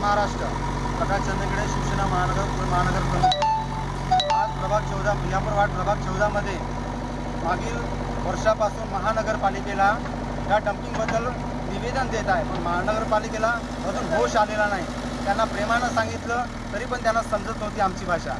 महाराष्ट्र। प्रकाश चंदनखेडे, शिवसेना महानगर प्रमुख। आज प्रभाग 14 मियापूर वार्ड प्रभाग 14 मध्ये मागील वर्षापासून महानगरपालिकेला या डंपिंगबद्दल निवेदन देत आहे, पण महानगरपालिकेला अजून होश आलेला नाही। त्यांना प्रेमानं सांगितलं तरी पण त्यांना समजत नव्हती आमची भाषा।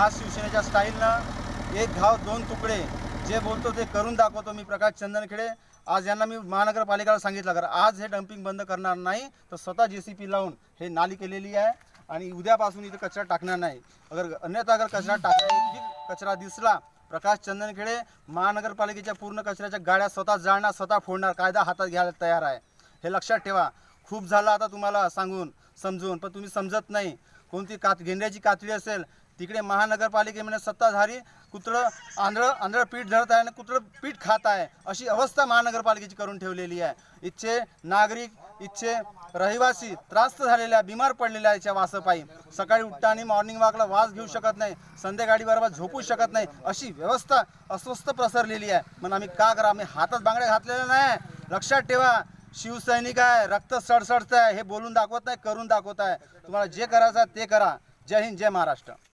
आज शिवसेनेच्या स्टाईलनं एक घाव दोन तुकडे जे बोलतो ते करून दाखवतो मी प्रकाश चंदनखेडे। आज यांना मी महानगरपालिकेला सांगितलं अगर आज हे डंपिंग बंद करणार नाही तर स्वतः JCP लावून हे नाली केलेली आहे आणि उद्यापासून इथे कचरा टाकणार नाही। अन्यथा कचरा टाकण्याचा कचरा दिसला प्रकाश चंदनखेडे महानगरपालिकेच्या पूर्ण कचऱ्याच्या गाड्या स्वतः जाळणार, स्वतः फोडणार, कायदा हातात घ्यायला तयार आहे। हे लक्षात ठेवा। खूप झालं आता तुम्हाला सांगून समजून, पण तुम्ही समजत नाही। कोणती गेंड्याची कातडी असेल तिकडे महानगरपालिकेमध्ये सत्ताधारी कुत्रं आंधळ पीठ धरत आहे आणि कुत्रं पीठ खात आहे, अशी अवस्था महानगरपालिकेची करून ठेवलेली आहे। इथचे नागरिक, इथचे रहिवासी त्रास्त झालेल्या, बिमार पडलेल्या याच्या वासापायी सकाळी उठताना मॉर्निंग वॉकला वास घेऊ शकत नाही, संध्याकाळी बरोबर झोपू शकत नाही, अशी व्यवस्था अस्वस्थ पसरलेली आहे। पण आम्ही का करा, आम्ही हातात बांगड्या घातलेल्या नाही। लक्षात ठेवा, शिवसैनिक आहे, रक्त सडसडत आहे, हे बोलून दाखवत नाही, करून दाखवत आहे। तुम्हाला जे करायचं ते करा। जय हिंद, जय महाराष्ट्र।